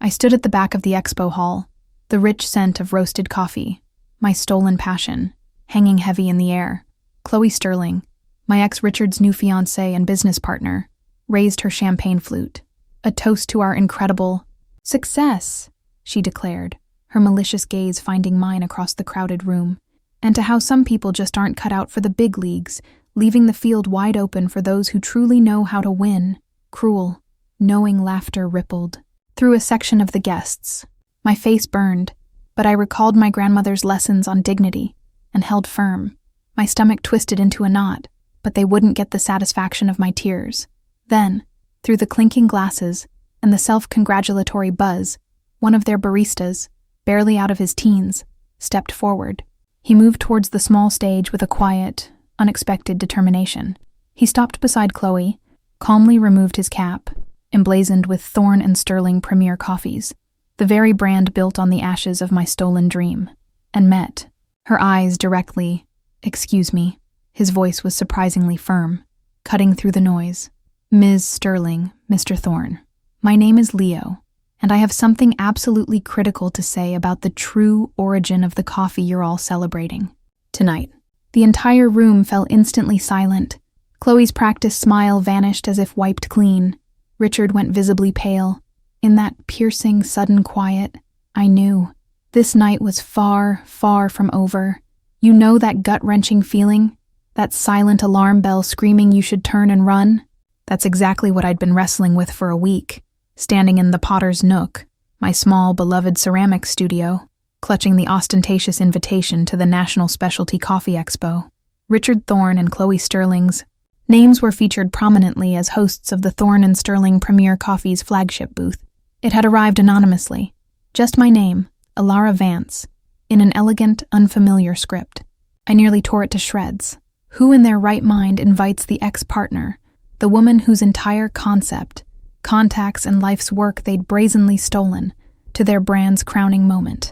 I stood at the back of the expo hall, the rich scent of roasted coffee, my stolen passion, hanging heavy in the air. Chloe Sterling, my ex Richard's new fiancée and business partner, raised her champagne flute. A toast to our incredible success, she declared, her malicious gaze finding mine across the crowded room, and to how some people just aren't cut out for the big leagues, leaving the field wide open for those who truly know how to win. Cruel, knowing laughter rippled through a section of the guests. My face burned, but I recalled my grandmother's lessons on dignity and held firm. My stomach twisted into a knot, but they wouldn't get the satisfaction of my tears. Then, through the clinking glasses and the self-congratulatory buzz, one of their baristas, barely out of his teens, stepped forward. He moved towards the small stage with a quiet, unexpected determination. He stopped beside Chloe, calmly removed his cap, emblazoned with Thorne Sterling Premier Coffees, the very brand built on the ashes of my stolen dream, and met her eyes directly. "Excuse me." His voice was surprisingly firm, cutting through the noise. "Ms. Sterling, Mr. Thorne, my name is Leo, and I have something absolutely critical to say about the true origin of the coffee you're all celebrating tonight." The entire room fell instantly silent. Chloe's practiced smile vanished as if wiped clean. Richard went visibly pale. In that piercing, sudden quiet, I knew this night was far, far from over. You know that gut-wrenching feeling? That silent alarm bell screaming you should turn and run? That's exactly what I'd been wrestling with for a week, standing in the Potter's Nook, my small, beloved ceramics studio, clutching the ostentatious invitation to the National Specialty Coffee Expo. Richard Thorne and Chloe Sterling's names were featured prominently as hosts of the Thorne Sterling Premier Coffees flagship booth. It had arrived anonymously, just my name, Elara Vance, in an elegant, unfamiliar script. I nearly tore it to shreds. Who in their right mind invites the ex-partner, the woman whose entire concept, contacts, and life's work they'd brazenly stolen, to their brand's crowning moment?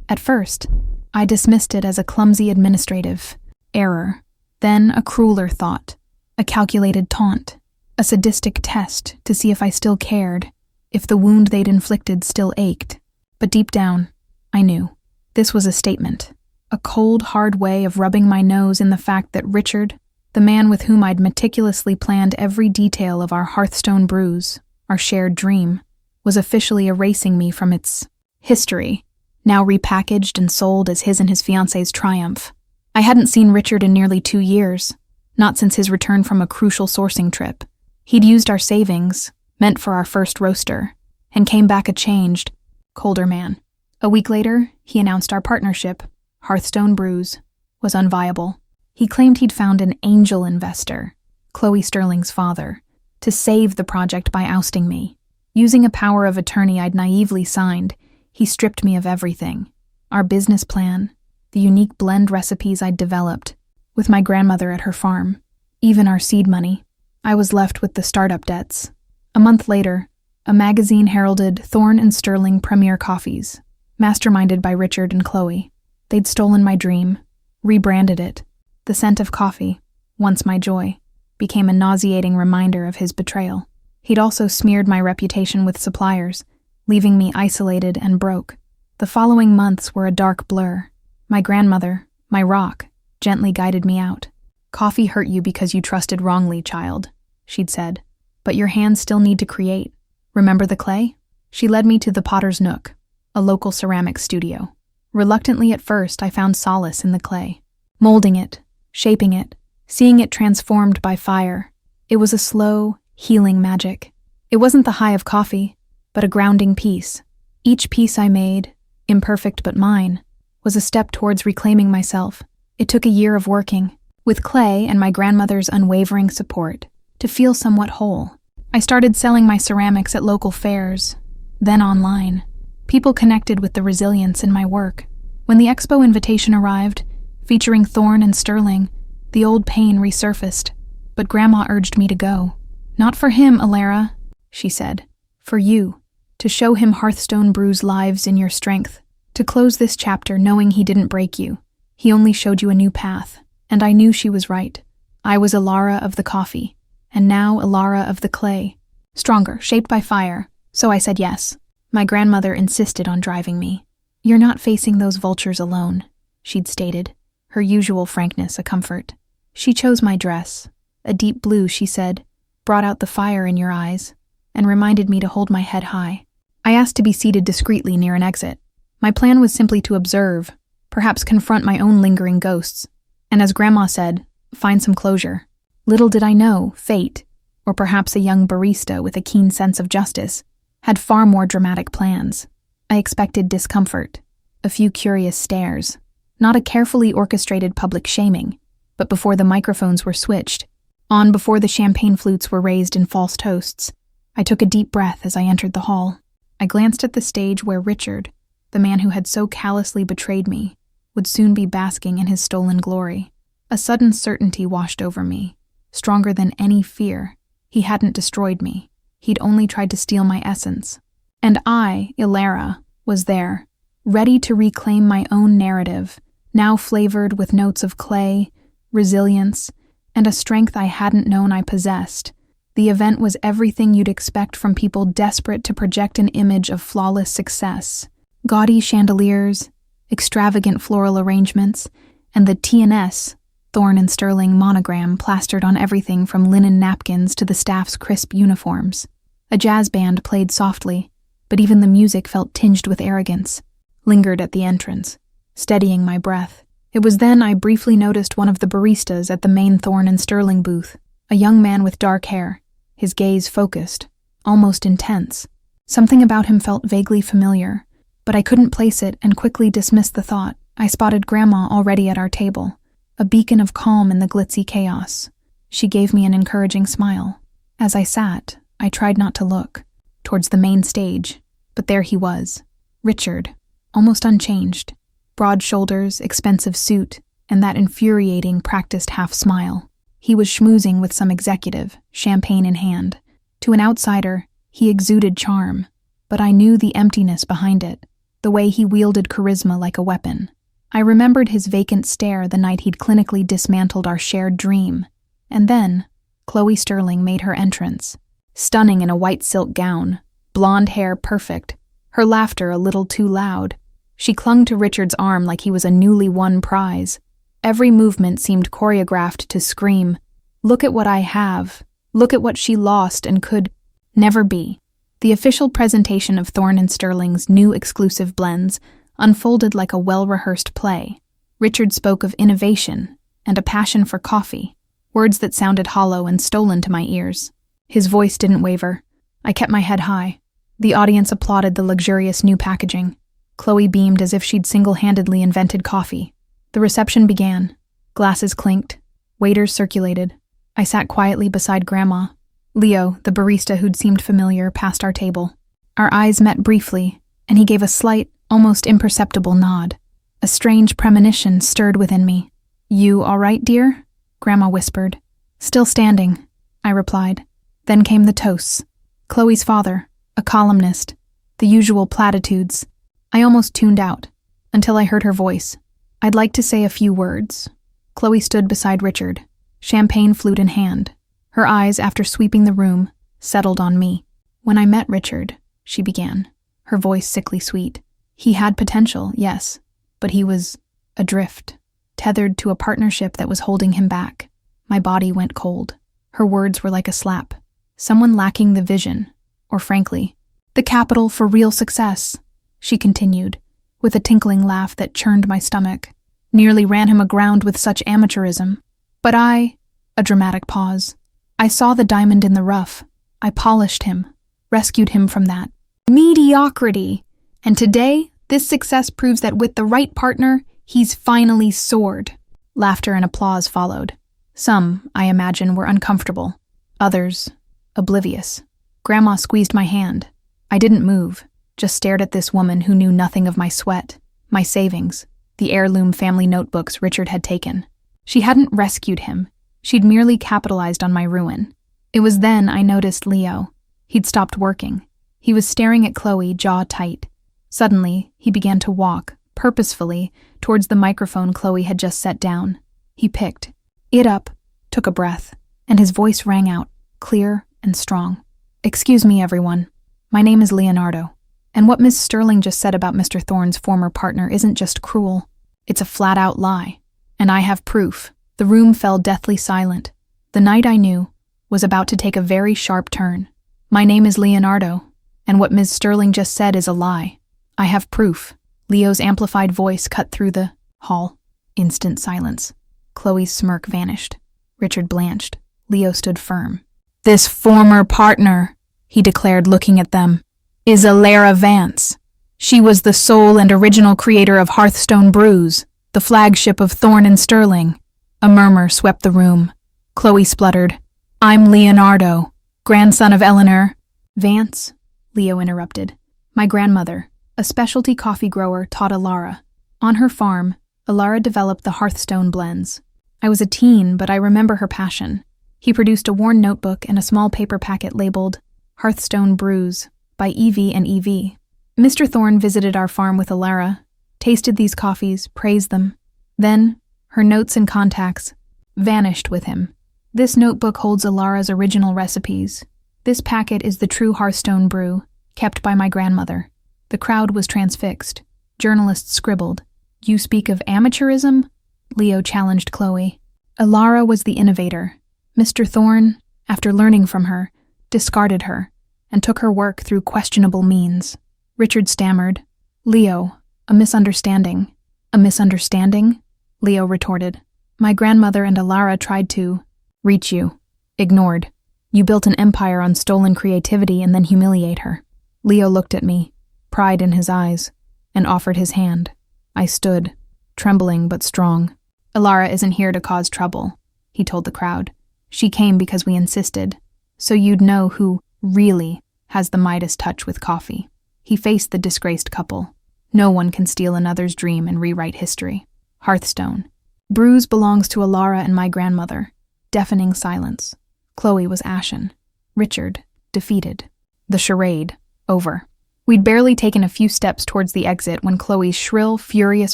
At first, I dismissed it as a clumsy administrative error, then a crueler thought, a calculated taunt, a sadistic test to see if I still cared, if the wound they'd inflicted still ached. But deep down, I knew. This was a statement, a cold, hard way of rubbing my nose in the fact that Richard, the man with whom I'd meticulously planned every detail of our Hearthstone Brews, our shared dream, was officially erasing me from its history, now repackaged and sold as his and his fiancée's triumph. I hadn't seen Richard in nearly 2 years, not since his return from a crucial sourcing trip. He'd used our savings, meant for our first roaster, and came back a changed, colder man. A week later, he announced our partnership, Hearthstone Brews, was unviable. He claimed he'd found an angel investor, Chloe Sterling's father, to save the project by ousting me. Using a power of attorney I'd naively signed, he stripped me of everything. Our business plan, the unique blend recipes I'd developed, with my grandmother at her farm, even our seed money. I was left with the startup debts. A month later, a magazine heralded Thorne Sterling Premier Coffees, masterminded by Richard and Chloe. They'd stolen my dream, rebranded it. The scent of coffee, once my joy, became a nauseating reminder of his betrayal. He'd also smeared my reputation with suppliers, leaving me isolated and broke. The following months were a dark blur. My grandmother, my rock, gently guided me out. "Coffee hurt you because you trusted wrongly, child," she'd said. "But your hands still need to create. Remember the clay?" She led me to the Potter's Nook, a local ceramics studio. Reluctantly at first, I found solace in the clay. Molding it, shaping it, seeing it transformed by fire. It was a slow, healing magic. It wasn't the high of coffee, but a grounding piece. Each piece I made, imperfect but mine, was a step towards reclaiming myself. It took a year of working, with clay and my grandmother's unwavering support, to feel somewhat whole. I started selling my ceramics at local fairs, then online. People connected with the resilience in my work. When the expo invitation arrived, featuring Thorne Sterling, the old pain resurfaced, but Grandma urged me to go. "Not for him, Elara," she said. "For you, to show him Hearthstone Brews lives in your strength, to close this chapter knowing he didn't break you. He only showed you a new path." And I knew she was right. I was Elara of the coffee, and now Elara of the clay. Stronger, shaped by fire, so I said yes. My grandmother insisted on driving me. "You're not facing those vultures alone," she'd stated, her usual frankness a comfort. She chose my dress. A deep blue, she said, brought out the fire in your eyes, and reminded me to hold my head high. I asked to be seated discreetly near an exit. My plan was simply to observe, perhaps confront my own lingering ghosts, and as Grandma said, find some closure. Little did I know, fate, or perhaps a young barista with a keen sense of justice, had far more dramatic plans. I expected discomfort, a few curious stares, not a carefully orchestrated public shaming, but before the microphones were switched, on before the champagne flutes were raised in false toasts, I took a deep breath as I entered the hall. I glanced at the stage where Richard, the man who had so callously betrayed me, would soon be basking in his stolen glory. A sudden certainty washed over me, stronger than any fear. He hadn't destroyed me. He'd only tried to steal my essence. And I, Elara, was there, ready to reclaim my own narrative, now flavored with notes of clay, resilience, and a strength I hadn't known I possessed. The event was everything you'd expect from people desperate to project an image of flawless success. Gaudy chandeliers, extravagant floral arrangements, and the TNS, Thorne Sterling monogram plastered on everything from linen napkins to the staff's crisp uniforms. A jazz band played softly, but even the music felt tinged with arrogance, lingered at the entrance, steadying my breath. It was then I briefly noticed one of the baristas at the main Thorne Sterling booth, a young man with dark hair, his gaze focused, almost intense. Something about him felt vaguely familiar, but I couldn't place it and quickly dismissed the thought. I spotted Grandma already at our table, a beacon of calm in the glitzy chaos. She gave me an encouraging smile. As I sat, I tried not to look towards the main stage, but there he was, Richard, almost unchanged. Broad shoulders, expensive suit, and that infuriating practiced half-smile. He was schmoozing with some executive, champagne in hand. To an outsider, he exuded charm, but I knew the emptiness behind it, the way he wielded charisma like a weapon. I remembered his vacant stare the night he'd clinically dismantled our shared dream. And then, Chloe Sterling made her entrance. Stunning in a white silk gown, blonde hair perfect, her laughter a little too loud. She clung to Richard's arm like he was a newly won prize. Every movement seemed choreographed to scream, "Look at what I have. Look at what she lost and could never be." The official presentation of Thorne Sterling's new exclusive blends unfolded like a well-rehearsed play. Richard spoke of innovation and a passion for coffee, words that sounded hollow and stolen to my ears. His voice didn't waver. I kept my head high. The audience applauded the luxurious new packaging. Chloe beamed as if she'd single-handedly invented coffee. The reception began. Glasses clinked. Waiters circulated. I sat quietly beside Grandma. Leo, the barista who'd seemed familiar, passed our table. Our eyes met briefly, and he gave a slight, almost imperceptible nod. A strange premonition stirred within me. "You all right, dear?" Grandma whispered. "Still standing," I replied. Then came the toasts. Chloe's father, a columnist, the usual platitudes. I almost tuned out, until I heard her voice. "I'd like to say a few words." Chloe stood beside Richard, champagne flute in hand. Her eyes, after sweeping the room, settled on me. "When I met Richard," she began, her voice sickly sweet. "He had potential, yes, but he was adrift, tethered to a partnership that was holding him back." My body went cold. Her words were like a slap. Someone lacking the vision, or frankly, the capital for real success, she continued, with a tinkling laugh that churned my stomach. "Nearly ran him aground with such amateurism. But a dramatic pause. I saw the diamond in the rough. I polished him, rescued him from that mediocrity. And today, this success proves that with the right partner, he's finally soared." Laughter and applause followed. Some, I imagine, were uncomfortable. Others, oblivious. Grandma squeezed my hand. I didn't move, just stared at this woman who knew nothing of my sweat, my savings, the heirloom family notebooks Richard had taken. She hadn't rescued him. She'd merely capitalized on my ruin. It was then I noticed Leo. He'd stopped working. He was staring at Chloe, jaw tight. Suddenly, he began to walk, purposefully, towards the microphone Chloe had just set down. He picked it up, took a breath, and his voice rang out, clear and strong. "Excuse me, everyone. My name is Leonardo. And what Ms. Sterling just said about Mr. Thorne's former partner isn't just cruel, it's a flat-out lie. And I have proof. The room fell deathly silent. The night I knew was about to take a very sharp turn. My name is Leonardo, and what Ms. Sterling just said is a lie. I have proof. Leo's amplified voice cut through the hall. Instant silence. Chloe's smirk vanished. Richard blanched. Leo stood firm. This former partner, he declared, looking at them, is Elara Vance. She was the sole and original creator of Hearthstone Brews, the flagship of Thorne Sterling. A murmur swept the room. Chloe spluttered, I'm Leonardo, grandson of Eleanor. Vance, Leo interrupted. My grandmother, a specialty coffee grower, taught Elara. On her farm, Elara developed the Hearthstone blends. I was a teen, but I remember her passion. He produced a worn notebook and a small paper packet labeled Hearthstone Brews by Evie and Evie. Mr. Thorne visited our farm with Elara, tasted these coffees, praised them. Then, her notes and contacts vanished with him. This notebook holds Elara's original recipes. This packet is the true Hearthstone brew, kept by my grandmother. The crowd was transfixed. Journalists scribbled, You speak of amateurism? Leo challenged Chloe. Elara was the innovator. Mr. Thorne, after learning from her, discarded her and took her work through questionable means. Richard stammered. Leo, a misunderstanding. A misunderstanding? Leo retorted. My grandmother and Elara tried to reach you. Ignored. You built an empire on stolen creativity and then humiliate her. Leo looked at me, pride in his eyes, and offered his hand. I stood, trembling but strong. Elara isn't here to cause trouble, he told the crowd. She came because we insisted, so you'd know who really has the Midas touch with coffee. He faced the disgraced couple. No one can steal another's dream and rewrite history. Hearthstone. Brews belongs to Elara and my grandmother. Deafening silence. Chloe was ashen. Richard, defeated. The charade, over. We'd barely taken a few steps towards the exit when Chloe's shrill, furious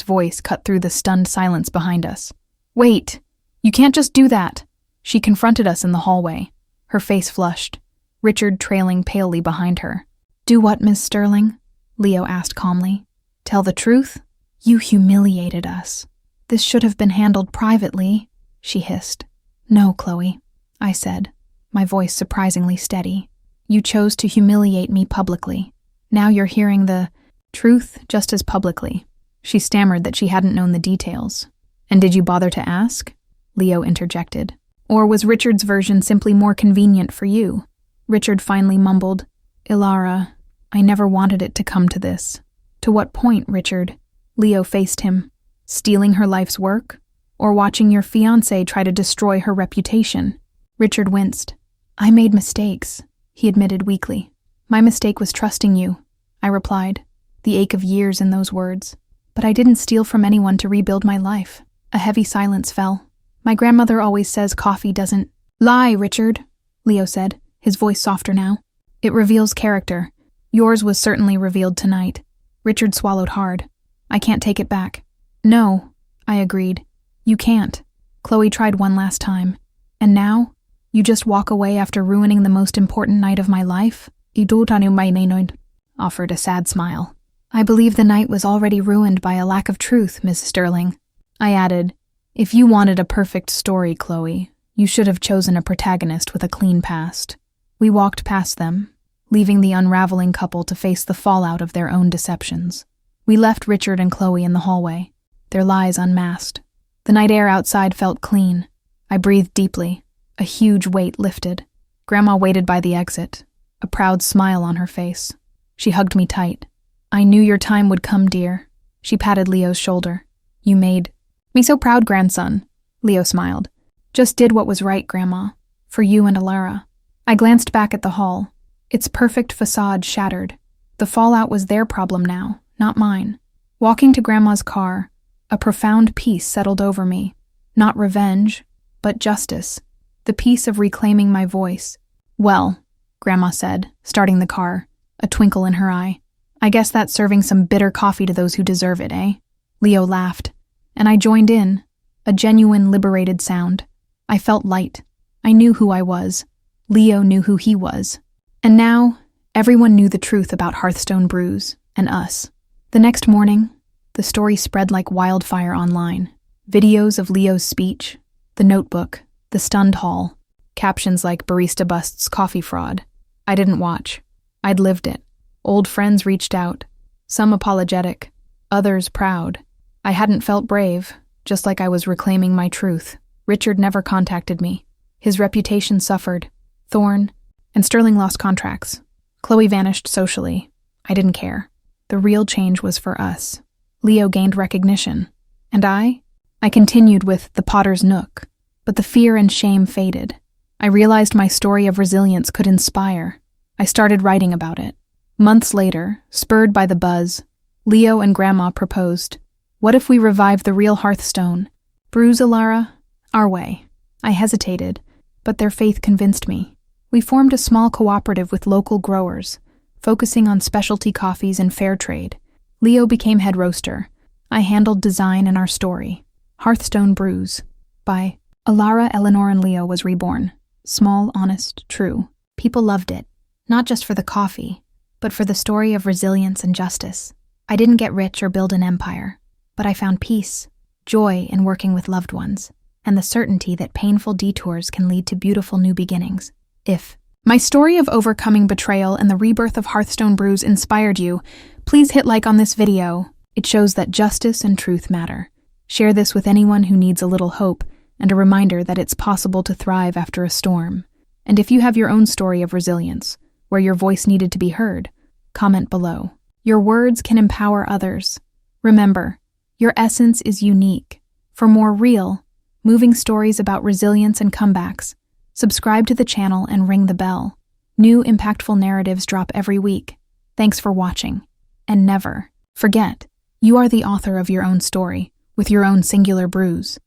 voice cut through the stunned silence behind us. Wait! You can't just do that! She confronted us in the hallway, her face flushed, Richard trailing palely behind her. Do what, Miss Sterling? Leo asked calmly. Tell the truth? You humiliated us. This should have been handled privately, she hissed. No, Chloe, I said, my voice surprisingly steady. You chose to humiliate me publicly. Now you're hearing the truth just as publicly. She stammered that she hadn't known the details. And did you bother to ask? Leo interjected. Or was Richard's version simply more convenient for you? Richard finally mumbled, Elara, I never wanted it to come to this. To what point, Richard? Leo faced him. Stealing her life's work? Or watching your fiancé try to destroy her reputation? Richard winced. I made mistakes, he admitted weakly. My mistake was trusting you, I replied, the ache of years in those words. But I didn't steal from anyone to rebuild my life. A heavy silence fell. My grandmother always says coffee doesn't lie, Richard, Leo said, his voice softer now. It reveals character. Yours was certainly revealed tonight. Richard swallowed hard. I can't take it back. No, I agreed. You can't. Chloe tried one last time. And now? You just walk away after ruining the most important night of my life? Offered a sad smile. I believe the night was already ruined by a lack of truth, Miss Sterling. I added, if you wanted a perfect story, Chloe, you should have chosen a protagonist with a clean past. We walked past them, leaving the unraveling couple to face the fallout of their own deceptions. We left Richard and Chloe in the hallway, their lies unmasked. The night air outside felt clean. I breathed deeply. A huge weight lifted. Grandma waited by the exit, a proud smile on her face. She hugged me tight. I knew your time would come, dear. She patted Leo's shoulder. You made me so proud, grandson. Leo smiled. Just did what was right, Grandma. For you and Elara. I glanced back at the hall. Its perfect facade shattered. The fallout was their problem now, not mine. Walking to Grandma's car, a profound peace settled over me. Not revenge, but justice. The peace of reclaiming my voice. Well, Grandma said, starting the car, a twinkle in her eye. I guess that's serving some bitter coffee to those who deserve it, eh? Leo laughed, and I joined in, a genuine liberated sound. I felt light. I knew who I was. Leo knew who he was. And now, Everyone knew the truth about Hearthstone Brews and us. The next morning, the story spread like wildfire online. Videos of Leo's speech, the notebook, the stunned hall, captions like Barista busts coffee fraud. I didn't watch. I'd lived it. Old friends reached out, some apologetic, others proud. I hadn't felt brave, just like I was reclaiming my truth. Richard never contacted me. His reputation suffered. Thorne and Sterling lost contracts. Chloe vanished socially. I didn't care. The real change was for us. Leo gained recognition. And I continued with the Potter's Nook. But the fear and shame faded. I realized my story of resilience could inspire. I started writing about it. Months later, spurred by the buzz, Leo and Grandma proposed. What if we revived the real Hearthstone? Brews, Elara? Our way. I hesitated, but their faith convinced me. We formed a small cooperative with local growers, focusing on specialty coffees and fair trade. Leo became head roaster. I handled design and our story. Hearthstone Brews, by Elara, Eleanor, and Leo was reborn. Small, honest, true. People loved it, not just for the coffee, but for the story of resilience and justice. I didn't get rich or build an empire, but I found peace, joy in working with loved ones, and the certainty that painful detours can lead to beautiful new beginnings. If my story of overcoming betrayal and the rebirth of Hearthstone Brews inspired you, please hit like on this video. It shows that justice and truth matter. Share this with anyone who needs a little hope and a reminder that it's possible to thrive after a storm. And if you have your own story of resilience, where your voice needed to be heard, comment below. Your words can empower others. Remember, your essence is unique. For more real, moving stories about resilience and comebacks, subscribe to the channel and ring the bell. New impactful narratives drop every week. Thanks for watching. And never forget, you are the author of your own story, with your own singular brews.